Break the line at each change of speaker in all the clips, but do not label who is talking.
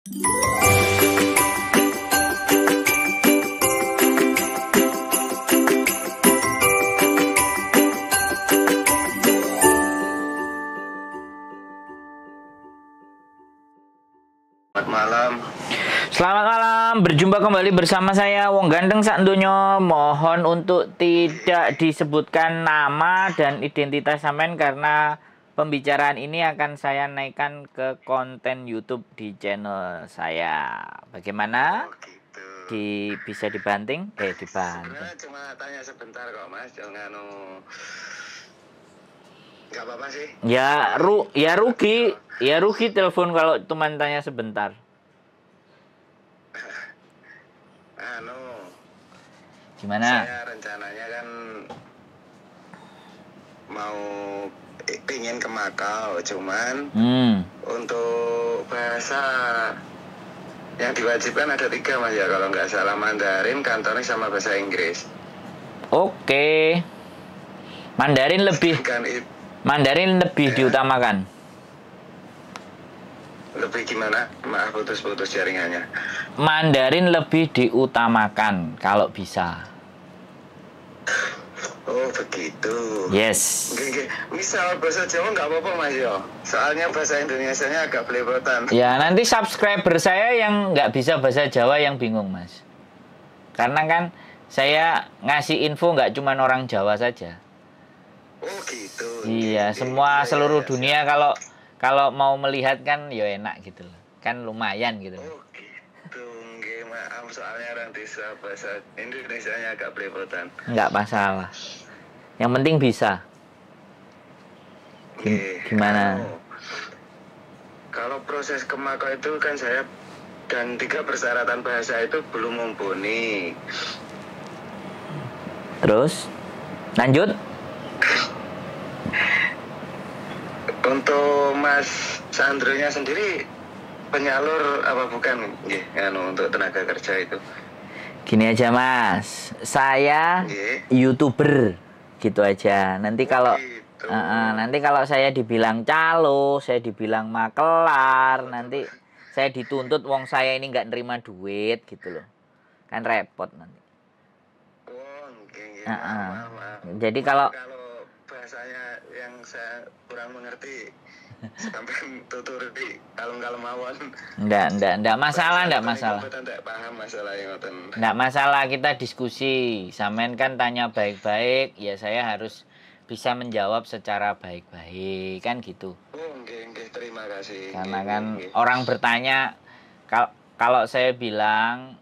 Selamat malam.
Selamat malam, berjumpa kembali bersama saya Wong Ganteng sak donya. Mohon untuk tidak disebutkan nama dan identitas sampean karena pembicaraan ini akan saya naikkan ke konten YouTube di channel saya. Bagaimana?
Oh gitu.
Bisa dibanting? Dibanting.
Sebenarnya cuma tanya sebentar kok Mas, jangan nggak apa-apa sih.
Ya rugi telepon kalau cuma tanya sebentar. Gimana?
Saya rencananya kan mau pingin ke Makau, cuman untuk bahasa yang diwajibkan ada 3 Mas ya, kalau nggak salah Mandarin, Kantonis sama bahasa Inggris.
Oke. Mandarin lebih diutamakan.
Lebih gimana? Maaf, putus-putus jaringannya.
Mandarin lebih diutamakan kalau bisa.
Oh begitu.
Yes.
Misal bahasa Jawa nggak apa-apa Mas yo. Soalnya bahasa Indonesianya agak belepotan.
Ya nanti subscriber saya yang nggak bisa bahasa Jawa yang bingung Mas. Karena kan saya ngasih info nggak cuma orang Jawa saja.
Oh gitu.
Iya, semua seluruh dunia kalau mau melihat kan ya enak gitu loh. Kan lumayan gitu.
Oh gitu. Maaf soalnya orang desa bahasa Indonesianya agak belepotan.
Nggak masalah. Yang penting bisa. Gimana?
Kalau proses ke Makau itu kan saya dan 3 persyaratan bahasa itu belum mumpuni.
Terus lanjut.
Untuk Mas Sandronya sendiri penyalur apa bukan untuk tenaga kerja itu?
Gini aja Mas, saya YouTuber gitu aja. Nanti kalau saya dibilang calo, saya dibilang makelar, nanti saya dituntut wong saya ini nggak nerima duit gitu loh. Kan repot nanti.
Maaf.
Jadi kalau
bahasanya yang saya kurang mengerti sampai tutur di kalem-kalem mawon.
Enggak masalah. Enggak masalah, kita diskusi. Sampean kan tanya baik-baik, ya saya harus bisa menjawab secara baik-baik kan gitu.
Terima kasih.
Karena kan orang bertanya, kalau saya bilang,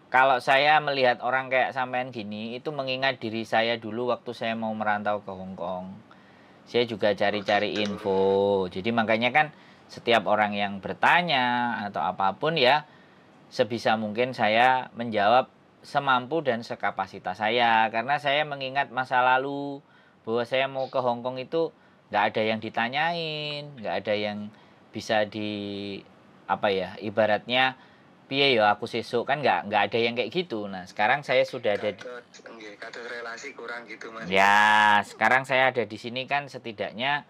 kalau saya melihat orang kayak sampean gini, itu mengingat diri saya dulu waktu saya mau merantau ke Hong Kong. Saya juga cari-cari info. Jadi makanya kan setiap orang yang bertanya atau apapun ya, sebisa mungkin saya menjawab semampu dan sekapasitas saya. Karena saya mengingat masa lalu bahwa saya mau ke Hong Kong itu nggak ada yang ditanyain, nggak ada yang bisa ibaratnya piye ya aku sesuk, kan nggak ada yang kayak gitu. Nah sekarang saya sudah ada
relasi kurang gitu Mas.
Ya sekarang saya ada di sini kan setidaknya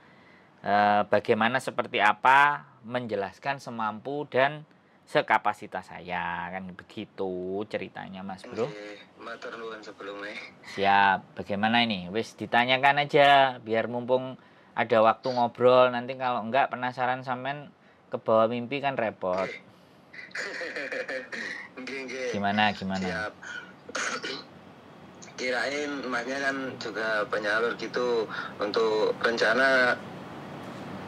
bagaimana seperti apa menjelaskan semampu dan sekapasitas saya, kan begitu ceritanya Mas Bro.
Matur nuwun sebelumnya.
Siap. Bagaimana ini? Wis ditanyakan aja biar mumpung ada waktu ngobrol. Nanti kalau enggak penasaran sampean ke bawah mimpi kan repot. Gimana?
Siap. Kirain Masnya kan juga penyalur gitu, untuk rencana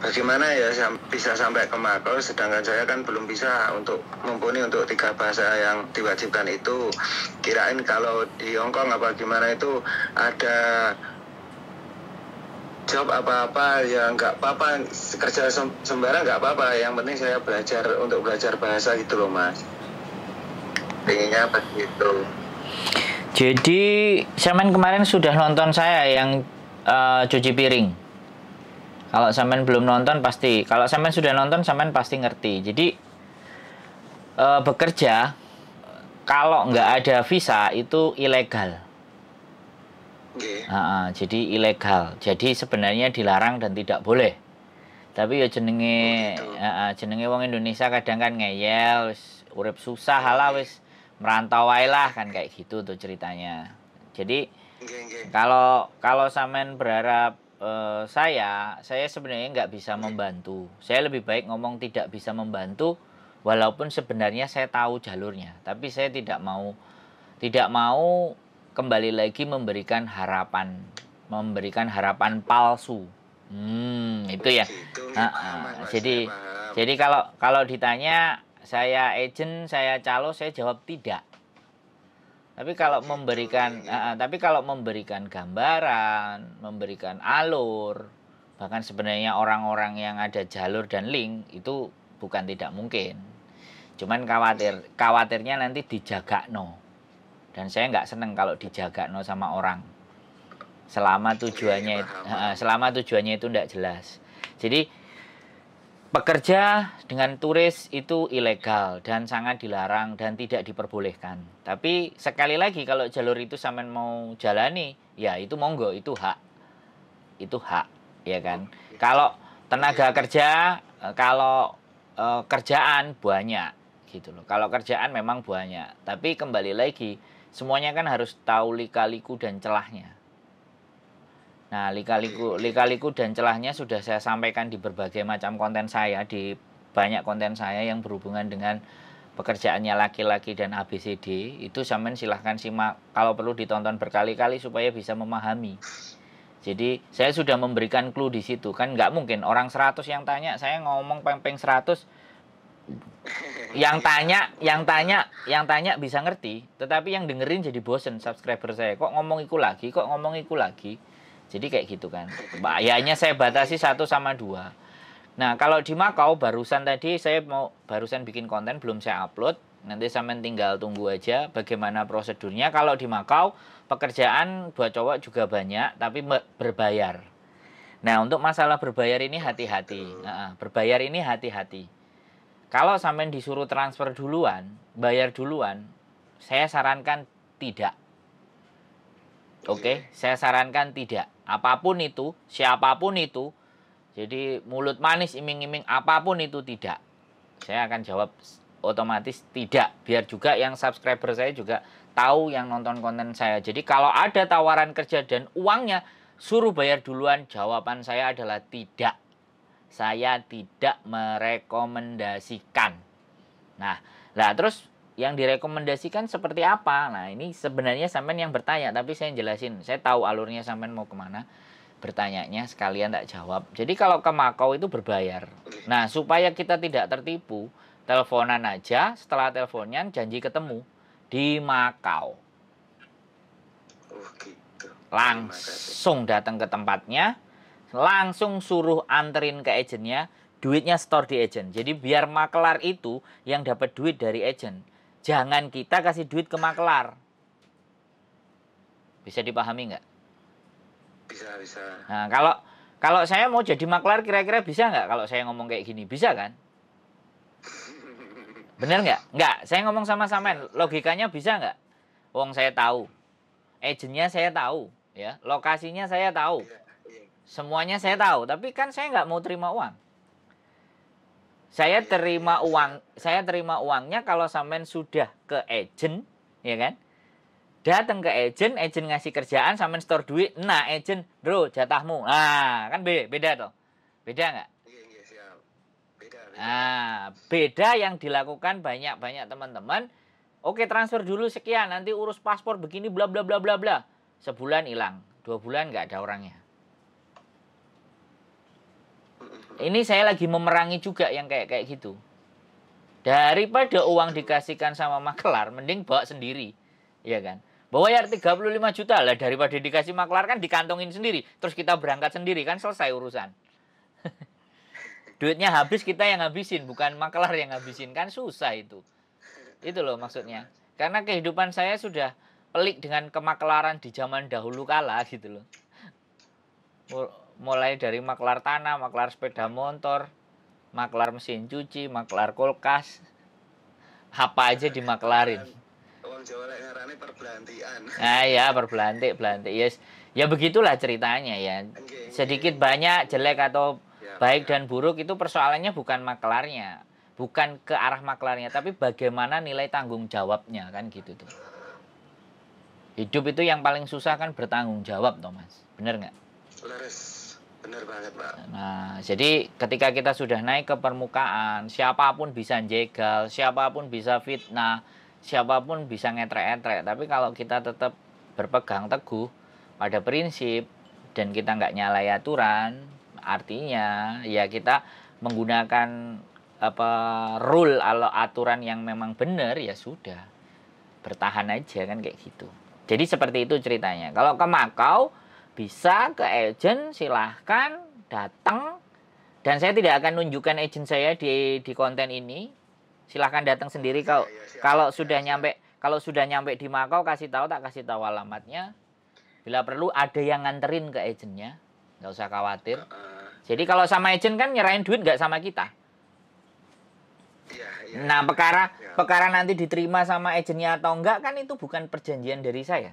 bagaimana ya bisa sampai ke Makau, sedangkan saya kan belum bisa untuk mumpuni untuk 3 bahasa yang diwajibkan itu. Kirain kalau di Hongkong apa gimana itu ada job apa-apa ya nggak apa-apa, kerja sembarang nggak apa-apa, yang penting saya belajar bahasa gitu loh Mas. Pengennya begitu.
Jadi sampean kemarin sudah nonton saya yang cuci piring. Kalau sampean belum nonton pasti, kalau sampean sudah nonton sampean pasti ngerti. Jadi bekerja kalau nggak ada visa itu ilegal. Jadi ilegal. Jadi sebenarnya dilarang dan tidak boleh. Tapi ya jenenge
gitu.
jenenge wong Indonesia kadang kan ngeyel, wis urip susah lah wis merantau wae lah kan kayak gitu tuh ceritanya. Jadi
Nggih.
kalau sampean berharap saya sebenarnya nggak bisa membantu. Saya lebih baik ngomong tidak bisa membantu, walaupun sebenarnya saya tahu jalurnya. Tapi saya tidak mau kembali lagi memberikan harapan palsu. Itu ya.
Gitu, nggih, paham Mas, saya
Jadi
paham.
kalau ditanya saya agent, saya calo, saya jawab tidak. Tapi kalau
Gitu,
memberikan
nggih.
tapi kalau memberikan gambaran, memberikan alur, bahkan sebenarnya orang-orang yang ada jalur dan link itu bukan tidak mungkin. Cuman khawatirnya nanti dijagakno. Dan saya nggak seneng kalau dijagakno sama orang. Selama tujuannya itu tidak jelas. Jadi pekerja dengan turis itu ilegal dan sangat dilarang dan tidak diperbolehkan. Tapi sekali lagi kalau jalur itu sampean mau jalani, ya itu monggo, itu hak. Itu hak, ya kan. Kalau tenaga kerja, kalau kerjaan banyak gitu loh. Kalau kerjaan memang banyak, tapi kembali lagi semuanya kan harus tahu lika-liku dan celahnya. Nah, lika-liku dan celahnya sudah saya sampaikan di berbagai macam konten saya, di banyak konten saya yang berhubungan dengan pekerjaannya laki-laki dan ABCD. Itu sampean silahkan simak, kalau perlu ditonton berkali-kali supaya bisa memahami. Jadi, saya sudah memberikan clue di situ. Kan nggak mungkin orang 100 yang tanya, saya ngomong pempeng 100, yang tanya bisa ngerti, tetapi yang dengerin jadi bosen subscriber saya. Kok ngomong iku lagi? Jadi kayak gitu kan. Bahayanya saya batasi 1/2. Nah, kalau di Makau barusan tadi saya barusan bikin konten belum saya upload. Nanti sampean tinggal tunggu aja bagaimana prosedurnya. Kalau di Makau pekerjaan buat cowok juga banyak tapi berbayar. Nah, untuk masalah berbayar ini hati-hati. Berbayar ini hati-hati. Kalau sampean disuruh transfer duluan, bayar duluan, saya sarankan tidak. Oke, saya sarankan tidak. Apapun itu, siapapun itu, jadi mulut manis, iming-iming, apapun itu tidak. Saya akan jawab otomatis tidak. Biar juga yang subscriber saya juga tahu yang nonton konten saya. Jadi kalau ada tawaran kerja dan uangnya, suruh bayar duluan, jawaban saya adalah tidak. Saya tidak merekomendasikan. Nah, terus yang direkomendasikan seperti apa? Nah, ini sebenarnya sampean yang bertanya, tapi saya jelasin. Saya tahu alurnya sampean mau kemana. Bertanyanya sekalian tak jawab. Jadi kalau ke Makau itu berbayar. Nah, supaya kita tidak tertipu, teleponan aja, setelah teleponan janji ketemu di Makau.
Gitu.
Langsung datang ke tempatnya, langsung suruh anterin ke agennya, duitnya store di agen. Jadi biar makelar itu yang dapat duit dari agen. Jangan kita kasih duit ke makelar. Bisa dipahami nggak?
Bisa.
Nah, kalau saya mau jadi makelar kira-kira bisa nggak kalau saya ngomong kayak gini? Bisa kan? Bener nggak? Nggak. Saya ngomong sama sampean, logikanya bisa nggak? Wong saya tahu. Agennya saya tahu. Ya, lokasinya saya tahu. Semuanya saya tahu. Tapi kan saya nggak mau terima uang. Saya terima uangnya kalau sampean sudah ke agent, ya kan? Datang ke agent ngasih kerjaan, sampean store duit. Nah, agent, bro, jatahmu. Nah, kan beda toh. Beda nggak?
Iya, siap. Beda.
Nah, beda yang dilakukan banyak teman-teman. Oke, transfer dulu sekian, nanti urus paspor begini bla bla bla bla bla. Sebulan hilang, 2 bulan nggak ada orangnya. Ini saya lagi memerangi juga yang kayak gitu. Daripada uang dikasihkan sama makelar, mending bawa sendiri. Iya kan? Bayar 35 juta lah, daripada dikasih makelar kan dikantongin sendiri. Terus kita berangkat sendiri, kan selesai urusan. Duitnya habis, kita yang habisin, bukan makelar yang habisin. Kan susah itu. Itu loh maksudnya. Karena kehidupan saya sudah pelik dengan kemakelaran di zaman dahulu kala gitu loh. Mulai dari maklar tanah, maklar sepeda motor, maklar mesin cuci, maklar kulkas, apa aja dimaklarin.
Wong Jawa lek ngarane perbelantian.
Nah ya, perbelantik. Yes. Ya begitulah ceritanya ya. Sedikit banyak jelek atau baik dan buruk itu persoalannya bukan maklarnya, bukan ke arah maklarnya, tapi bagaimana nilai tanggung jawabnya, kan gitu tuh. Hidup itu yang paling susah kan bertanggung jawab, toh Mas. Bener nggak?
Bener banget, Pak.
Nah, jadi ketika kita sudah naik ke permukaan, siapapun bisa jegal, siapapun bisa fitnah, siapapun bisa ngetrek-etrek. Tapi kalau kita tetap berpegang teguh pada prinsip dan kita nggak nyalai aturan, artinya ya kita menggunakan rule atau aturan yang memang benar, ya sudah, bertahan aja kan kayak gitu. Jadi seperti itu ceritanya. Kalau ke Makau bisa ke agent, silahkan datang, dan saya tidak akan nunjukkan agent saya di konten ini. Silahkan datang sendiri. Kalau sudah nyampe di Makau, kasih tahu alamatnya. Bila perlu ada yang nganterin ke agentnya, nggak usah khawatir. Jadi kalau sama agent kan nyerahin duit nggak sama kita. Nah, perkara nanti diterima sama agentnya atau enggak kan itu bukan perjanjian dari saya.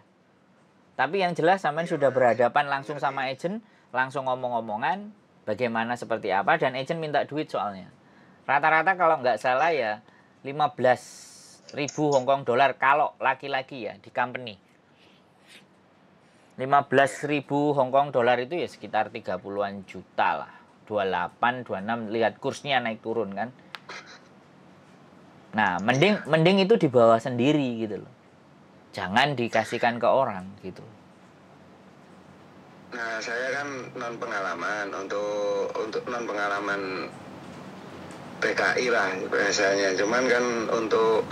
Tapi yang jelas sampean sudah berhadapan langsung sama agent, langsung ngomong-ngomongan bagaimana seperti apa, dan agent minta duit soalnya. Rata-rata kalau nggak salah ya 15.000 Hong Kong dolar kalau laki-laki ya di company. 15.000 Hong Kong dolar itu ya sekitar 30-an juta lah. 28, 26, lihat kursnya naik turun kan. Nah, mending itu dibawa sendiri gitu loh. Jangan dikasihkan ke orang gitu.
Nah, saya kan non pengalaman untuk non pengalaman PKI lah biasanya. Cuman kan untuk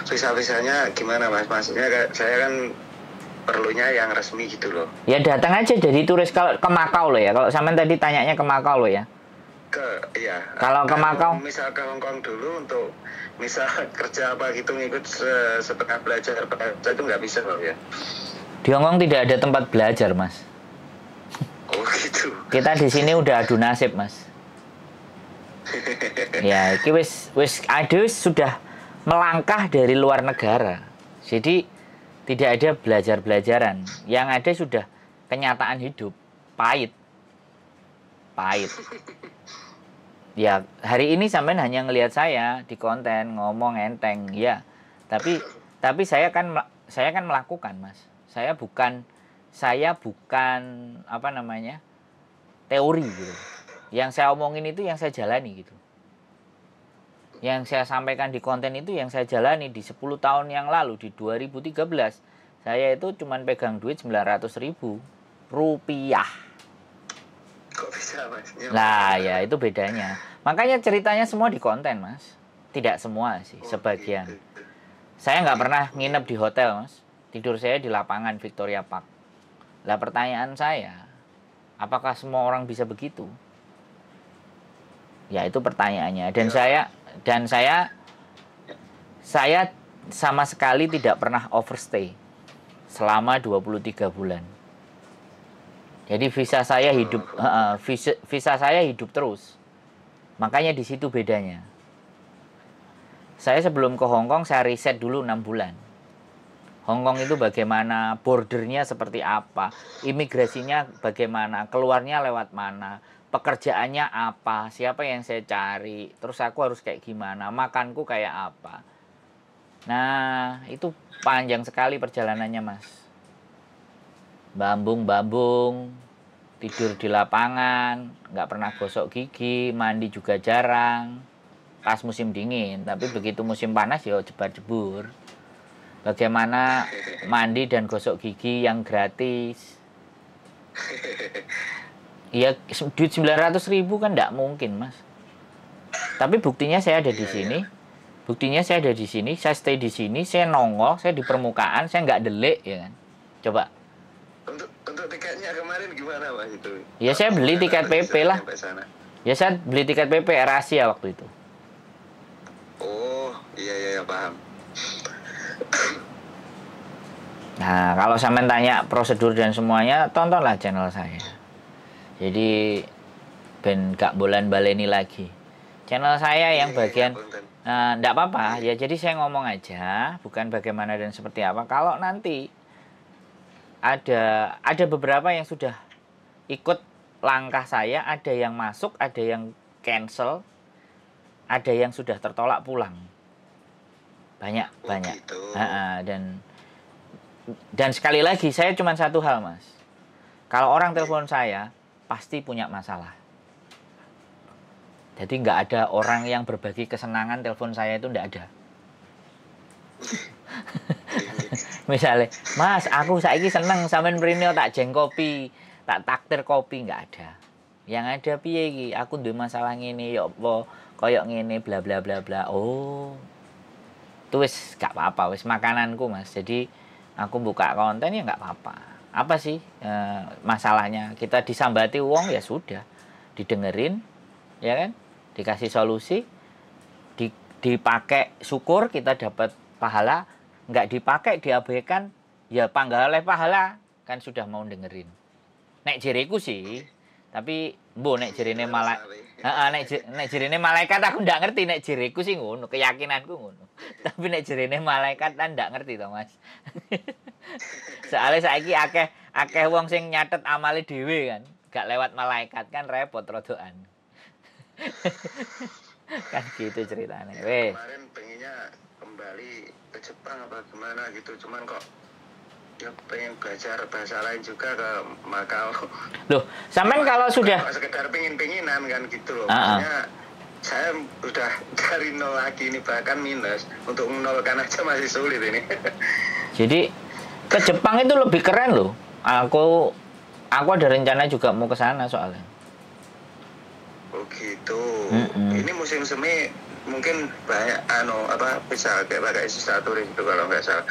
visa-visanya gimana, Mas? Maksudnya saya kan perlunya yang resmi gitu loh.
Ya datang aja jadi turis kalau ke Makau loh ya. Kalau sampean tadi tanyanya ke Makau loh ya.
Iya.
Kalau ke Makau,
misal ke Hong Kong dulu untuk misal kerja apa gitu ngikut setengah belajar itu nggak bisa loh ya.
Di Hong Kong tidak ada tempat belajar, Mas.
Oh gitu.
Kita di sini udah adu nasib, Mas. Ya, iki wis sudah melangkah dari luar negara. Jadi tidak ada belajar-belajaran. Yang ada sudah kenyataan hidup, pahit. Ya, hari ini sampean hanya ngelihat saya di konten ngomong enteng, ya. Tapi saya kan melakukan, Mas. Saya bukan teori gitu. Yang saya omongin itu yang saya jalani gitu. Yang saya sampaikan di konten itu yang saya jalani di 10 tahun yang lalu, di 2013. Saya itu cuman pegang duit 900.000 rupiah.
Kok bisa, Mas?
Nah, ya itu bedanya. Makanya ceritanya semua di konten, Mas. Tidak semua sih, sebagian. Saya nggak pernah nginep di hotel, Mas. Tidur saya di lapangan Victoria Park. Lah pertanyaan saya, apakah semua orang bisa begitu? Ya itu pertanyaannya. Dan saya sama sekali tidak pernah overstay selama 23 bulan. Jadi visa saya hidup terus. Makanya di situ bedanya. Saya sebelum ke Hong Kong saya riset dulu 6 bulan. Hong Kong itu bagaimana, bordernya seperti apa, imigrasinya bagaimana, keluarnya lewat mana, pekerjaannya apa, siapa yang saya cari, terus aku harus kayak gimana, makanku kayak apa. Nah, itu panjang sekali perjalanannya, Mas. Bambung, tidur di lapangan, nggak pernah gosok gigi, mandi juga jarang, pas musim dingin. Tapi begitu musim panas ya jebar-jebur. Bagaimana mandi dan gosok gigi yang gratis. Ya duit 900.000 kan nggak mungkin, Mas. Tapi buktinya saya ada di sini. Saya stay di sini, saya nongol, saya di permukaan, saya nggak delik ya kan. Coba.
Untuk tiketnya kemarin gimana, Mas itu?
Ya saya beli tiket PP lah. Ya saya beli tiket PP AirAsia waktu itu.
Oh, iya paham.
Nah, kalau sampean tanya prosedur dan semuanya, tontonlah channel saya. Jadi ben gak bolan baleni lagi. Channel saya yang bagian enggak apa-apa. Ya jadi saya ngomong aja, bukan bagaimana dan seperti apa. Kalau nanti ada beberapa yang sudah ikut langkah saya ada yang masuk, ada yang cancel, ada yang sudah tertolak pulang. Banyak.
Gitu.
Dan sekali lagi saya cuma satu hal, Mas. Kalau orang telepon saya pasti punya masalah. Jadi nggak ada orang yang berbagi kesenangan telepon saya itu nggak ada. Misalnya, Mas, aku saiki seneng sampean mrene tak jeng kopi, tak takdir kopi, nggak ada. Yang ada piye iki? Aku duwe masalah ngene ya apa, koyok ngene bla bla bla bla. Oh. Itu wis gak apa-apa, wis makananku, Mas. Jadi aku buka konten ya nggak apa-apa. Apa sih masalahnya? Kita disambati uang ya sudah, didengerin, ya kan? Dikasih solusi, dipakai syukur kita dapat pahala, nggak dipakai diabaikan ya panggah oleh pahala, kan sudah mau dengerin. Nek jeriku sih, tapi nek jerine nek jerine malaikat aku ndak ngerti, nek jeriku sih ngono, keyakinanku ngono. Tapi nek jerine malaikat kan ndak ngerti to, Mas. Soalnya saiki akeh wong sing nyatet amale dhewe kan, gak lewat malaikat kan repot rodokan. Kan gitu ceritanya.
Ya, kemarin pengennya kembali ke Jepang apa gimana gitu, cuman kok ya pengen belajar bahasa lain juga ke Makau.
Loh, sampean kalau sudah
sekedar pengen-penginan kan gitu loh. Maksudnya saya udah dari nol lagi ini, bahkan minus. Untuk menolkan aja masih sulit ini.
Jadi ke Jepang itu lebih keren loh. Aku ada rencana juga mau ke sana soalnya.
Oh gitu. Ini musim semi mungkin banyak bisa kayak pakai visa turis itu kalau nggak salah.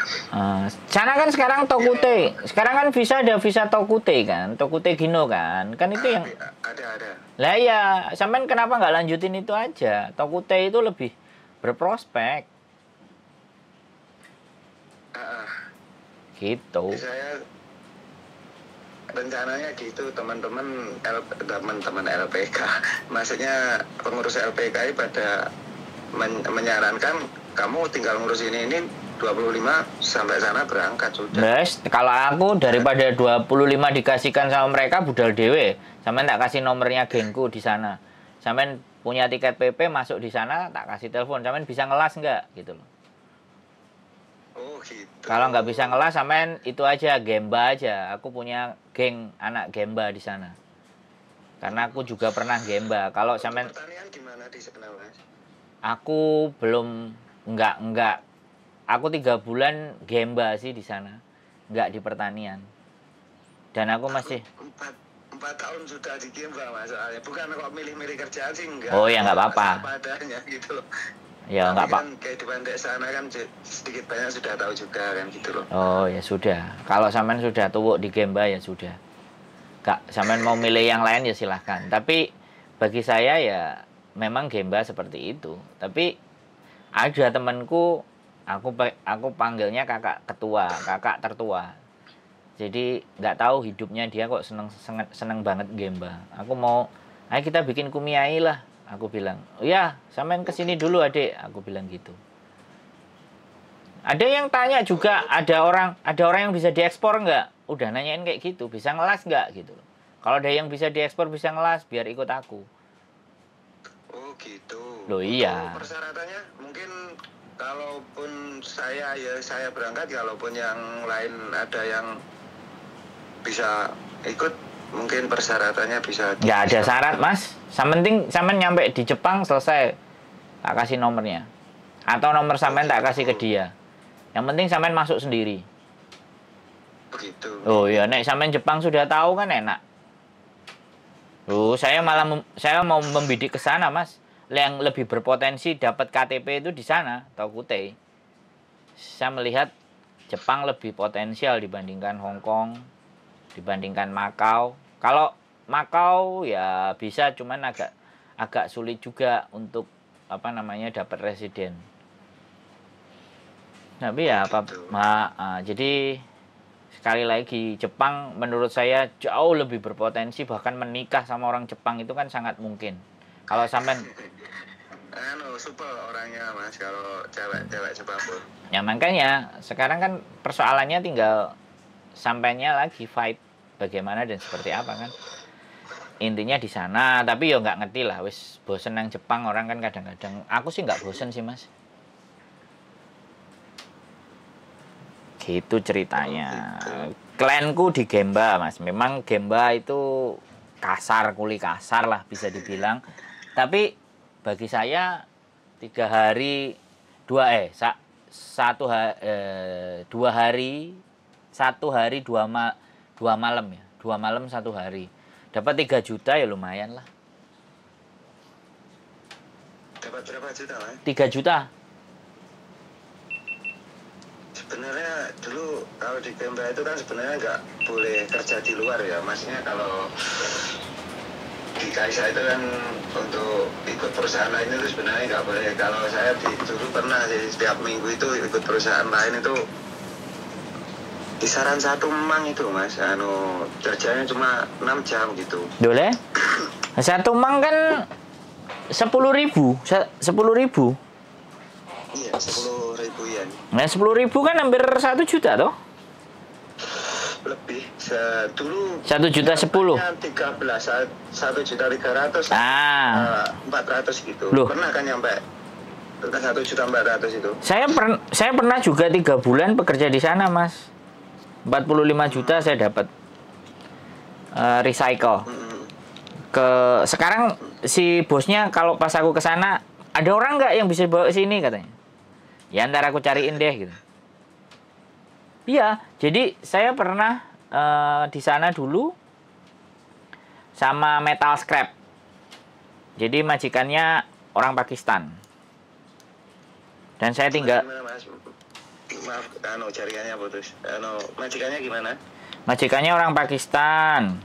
Sana kan sekarang Tokute. Sekarang kan ada visa Tokute kan, Tokute Gino kan itu yang
ada.
Lah ya, sampean kenapa nggak lanjutin itu aja? Tokute itu lebih berprospek. Gitu.
Saya rencananya gitu, teman-teman LPK, maksudnya pengurus LPK pada menyarankan kamu tinggal ngurus ini 25 sampai sana berangkat sudah.
Yes, kalau aku daripada 25 dikasihkan sama mereka budal dewe, sampean tak kasih nomornya gengku di sana. Sampean punya tiket PP masuk di sana tak kasih telepon, sampean bisa ngelas nggak gitu loh.
Oh gitu.
Kalau nggak bisa ngelas sampean itu aja Gemba aja. Aku punya geng anak Gemba di sana. Karena aku juga pernah Gemba. Kalau sampean
pertanian gimana di sana, Mas?
Aku belum enggak. Aku 3 bulan Gemba sih di sana. Enggak di pertanian. Dan aku masih
4 tahun sudah di Gemba, Mas, soalnya. Bukan kok milih-milih kerjaan sih enggak.
Oh ya enggak apa-apa.
Apa adanya gitu loh.
Ya enggak apa.
Kan kehidupan di sana kan sedikit banyak sudah tahu juga kan gitu loh.
Oh ya sudah. Kalau sampean sudah tuwuk di Gemba ya sudah. Kak, sampean mau milih yang lain ya silahkan. Tapi bagi saya ya memang Gemba seperti itu. Tapi ada temanku, aku panggilnya kakak tertua. Jadi nggak tahu hidupnya dia kok seneng banget Gemba. Aku mau, ayo kita bikin kumiai lah. Aku bilang, oh ya, sampean kesini dulu adik. Aku bilang gitu. Ada yang tanya juga, ada orang yang bisa diekspor nggak? Udah nanyain kayak gitu, bisa ngelas nggak gitu. Kalau ada yang bisa diekspor bisa ngelas, biar ikut aku.
Oh gitu.
Loh iya.
Persyaratannya mungkin kalaupun saya berangkat, kalaupun yang lain ada yang bisa ikut, mungkin persyaratannya bisa.
Nggak ada syarat, Mas. Penting sampean nyampe di Jepang selesai, tak kasih nomornya. Atau nomor sampean tak kasih ke dia. Yang penting sampean masuk sendiri.
Begitu.
Oh iya, nek sampean Jepang sudah tahu kan enak. Saya mau membidik ke sana, Mas. Yang lebih berpotensi dapat KTP itu di sana, Tokute. Saya melihat Jepang lebih potensial dibandingkan Hong Kong, dibandingkan Makau. Kalau Makau ya bisa, cuman agak sulit juga untuk dapat residen. Tapi ya jadi sekali lagi Jepang menurut saya jauh lebih berpotensi, bahkan menikah sama orang Jepang itu kan sangat mungkin. Kalau sampean
super orangnya, Mas, kalau cewek Jepang pun.
Ya makanya sekarang kan persoalannya tinggal sampainya lagi fight bagaimana dan seperti apa kan. intinya di sana, tapi ya nggak ngerti lah, wis bosen nang Jepang orang kan kadang-kadang. Aku sih nggak bosen sih Mas. Gitu ceritanya. Klienku di Gemba Mas. Memang Gemba itu kasar, kuli kasar lah bisa dibilang. Tapi bagi saya 3 hari 2 hari 1 hari 2 malam ya. 2 malam 1 hari. Dapat 3 juta ya lumayan lah.
Dapat berapa juta, Mas?
3 juta.
Sebenarnya dulu kalau di Gemba itu kan sebenarnya nggak boleh kerja di luar ya. Maksudnya kalau di Kaisa itu kan untuk ikut perusahaan lain itu sebenarnya nggak boleh. Kalau saya dulu pernah sih, setiap minggu itu ikut perusahaan lain itu kisaran 1 mang itu Mas, kerjanya cuma 6 jam gitu.
Boleh? 1 mang kan 10.000. 10.000.
Iya, 10.000 yen.
Nah, 10.000 kan hampir 1 juta toh?
Lebih. Dulu
1 juta 10.
13, 1.300.000. 400 gitu.
Loh.
Pernah kan nyampe 1.400.000 itu.
Saya pernah juga 3 bulan bekerja di sana, Mas. 45 juta saya dapat recycle. Sekarang si bosnya kalau pas aku ke sana, ada orang nggak yang bisa bawa ke sini katanya. Ya ntar aku cariin deh gitu. Iya, jadi saya pernah di sana dulu sama metal scrap. Jadi majikannya orang Pakistan. Dan saya tinggal.
Maaf, jaringannya putus. Majikannya gimana?
Majikannya orang Pakistan.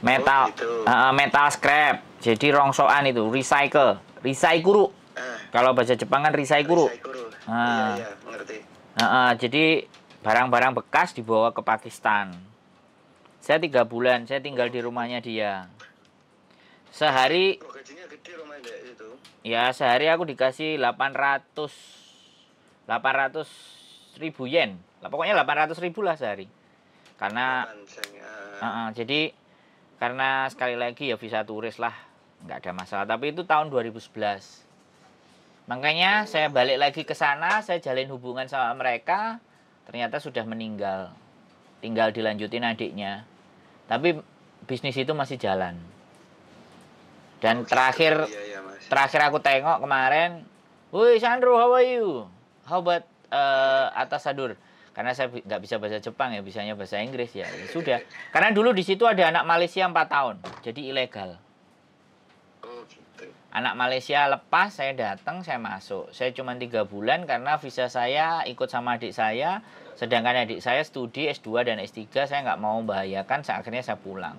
Metal,
gitu.
Metal scrap. Jadi rongsokan itu, recycle, risaikuru. Kalau bahasa Jepang kan risaikuru.
Iya, ngerti.
Jadi barang-barang bekas dibawa ke Pakistan. Saya 3 bulan, saya tinggal di rumahnya dia. Sehari.
Gajinya gede loh Mas itu.
Ya sehari aku dikasih 800.000 yen. Pokoknya 800.000 lah sehari. Karena jadi karena sekali lagi ya visa turis lah, nggak ada masalah. Tapi itu tahun 2011. Makanya saya balik lagi ke sana, saya jalin hubungan sama mereka, ternyata sudah meninggal. Tinggal dilanjutin adiknya. Tapi bisnis itu masih jalan. Dan terakhir aku tengok kemarin, "Woi Sandro, how are you? How about atas sadur?" Karena saya nggak bisa bahasa Jepang ya, bisanya bahasa Inggris ya. Ya sudah. Karena dulu di situ ada anak Malaysia 4 tahun, jadi ilegal. Anak Malaysia lepas, saya datang, saya masuk. Saya cuma 3 bulan karena visa saya ikut sama adik saya. Sedangkan adik saya studi S2 dan S3, saya nggak mau membahayakan, akhirnya saya pulang.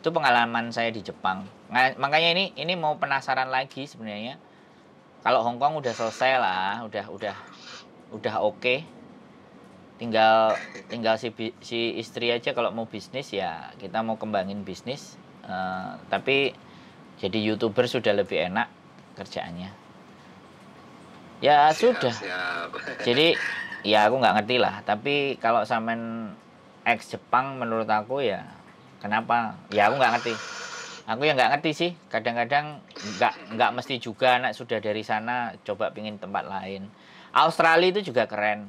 Itu pengalaman saya di Jepang. Makanya ini mau penasaran lagi sebenarnya. Kalau Hong Kong udah selesai lah, udah oke. Tinggal si istri aja kalau mau bisnis ya, kita mau kembangin bisnis. Tapi jadi YouTuber sudah lebih enak kerjaannya. Ya sudah. Jadi ya aku nggak ngerti lah. Tapi kalau sampean ex Jepang menurut aku ya kenapa? Ya aku nggak ngerti. Aku ya nggak ngerti sih. Kadang-kadang nggak mesti juga anak sudah dari sana coba pingin tempat lain. Australia itu juga keren.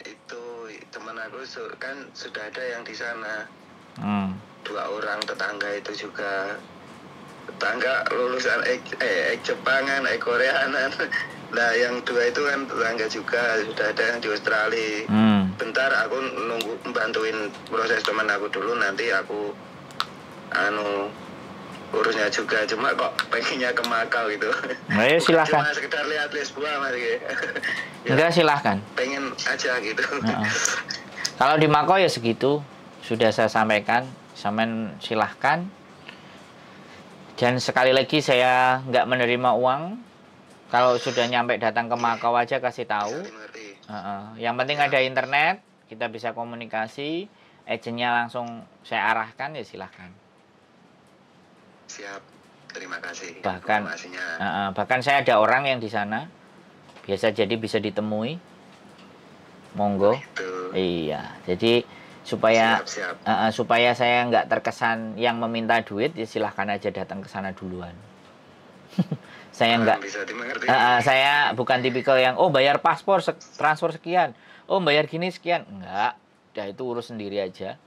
Itu teman aku kan sudah ada yang di sana. 2 orang tetangga itu juga tetangga lulusan Jepangan, Koreanan. Nah yang 2 itu kan tetangga juga, sudah ada yang di Australia. Bentar aku nunggu bantuin proses teman aku dulu, nanti aku urusnya juga. Cuma kok pengennya ke Makau gitu.
Ayo silahkan.
Cuma sekedar lihat Lisboa Mas.
Enggak, silahkan.
Pengen aja gitu.
Kalau di Makau ya segitu sudah saya sampaikan. Sampean silahkan. Dan sekali lagi saya nggak menerima uang. Kalau sudah nyampe datang ke Makau aja kasih tahu. Yang penting ada internet, kita bisa komunikasi. Agennya langsung saya arahkan, ya silahkan.
Siap, terima kasih.
Bahkan saya ada orang yang di sana. Biasa jadi bisa ditemui. Monggo. Iya, jadi supaya
Siap.
supaya saya nggak terkesan yang meminta duit, ya silahkan aja datang ke sana duluan. Saya nggak
Bisa dimengerti.
saya bukan tipikal yang bayar paspor transfer sekian, bayar gini sekian, enggak, udah itu urus sendiri aja.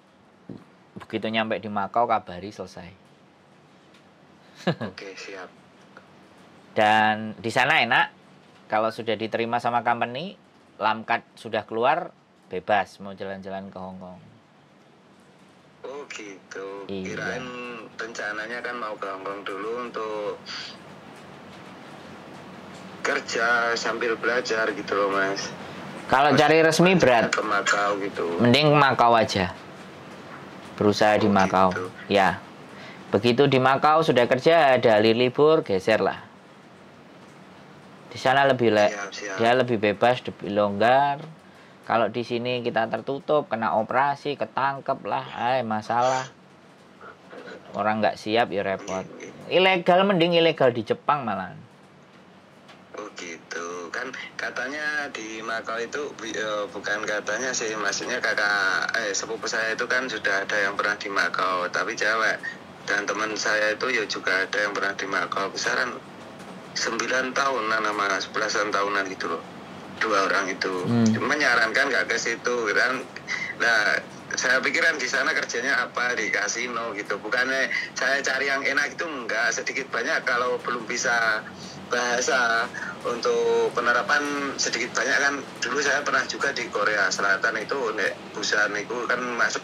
Begitu nyampe di Makau kabari, selesai.
Oke, siap.
Dan di sana enak, kalau sudah diterima sama company, lamkat sudah keluar, bebas mau jalan-jalan ke Hong Kong.
Oh gitu.
Iya.
Kirain rencananya kan mau ke Hong Kong dulu untuk kerja sambil belajar gitu loh Mas.
Kalau cari resmi berat,
Ke Makau gitu.
mending ke Makau aja. Berusaha di Makau.
Gitu.
Ya. Begitu di Makau sudah kerja, ada libur, geser lah. Di sana lebih
Siap.
dia lebih bebas, lebih longgar. Kalau di sini kita tertutup, kena operasi, ketangkep lah, masalah. Orang nggak siap ya repot. Ilegal, mending ilegal di Jepang malah.
Oh gitu. Kan katanya di Makau itu bukan katanya sih, maksudnya sepupu saya itu kan sudah ada yang pernah di Makau, tapi cewek. Dan teman saya itu ya juga ada yang pernah di Makau, besaran 9 tahunan sama 11-an tahunan gitu loh. 2 orang itu menyarankan nggak ke situ kan. Nah saya pikiran di sana kerjanya apa, di kasino gitu. Bukannya saya cari yang enak itu, enggak, sedikit banyak kalau belum bisa bahasa untuk penerapan sedikit banyak kan. Dulu saya pernah juga di Korea Selatan itu, nek Busan itu kan masuk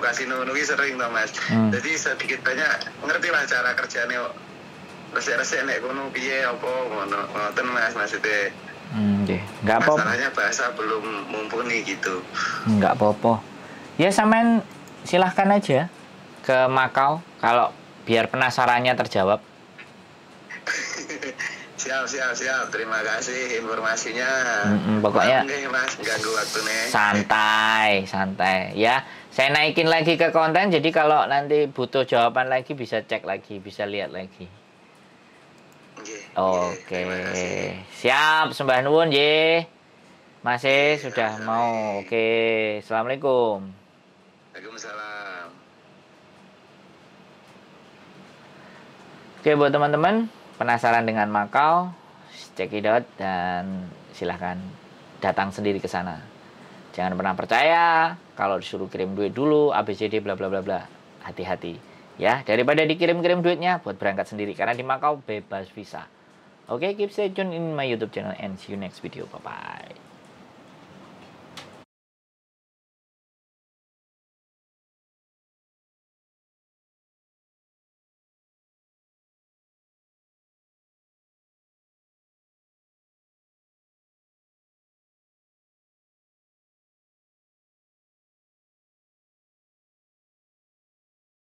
kasino nugi sering toh Mas. Jadi sedikit banyak ngerti lah cara kerjanya. Resik-resik nek kono piye apa ngono. Ngoten Mas maksudnya.
Nggak apa-apa.
Masalahnya bahasa belum mumpuni gitu.
Nggak apa-apa. Ya sampean silahkan aja ke Makau kalau biar penasarannya terjawab.
Siap. Terima kasih informasinya.
Pokoknya
Mas, ganggu waktunya.
Santai ya. Saya naikin lagi ke konten, jadi kalau nanti butuh jawaban lagi bisa cek lagi, bisa lihat lagi. Oke. Siap, sembah nuwun ye. Masih sudah mau. Oke. Assalamualaikum.
Waalaikumsalam.
Oke, buat teman-teman penasaran dengan Makau, check it out dan silahkan datang sendiri ke sana. Jangan pernah percaya kalau disuruh kirim duit dulu, ABCD bla bla bla bla. Hati-hati ya, daripada dikirim-kirim duitnya, buat berangkat sendiri karena di Makau bebas visa. Oke, keep stay tune in my YouTube channel and see you next video. Bye bye.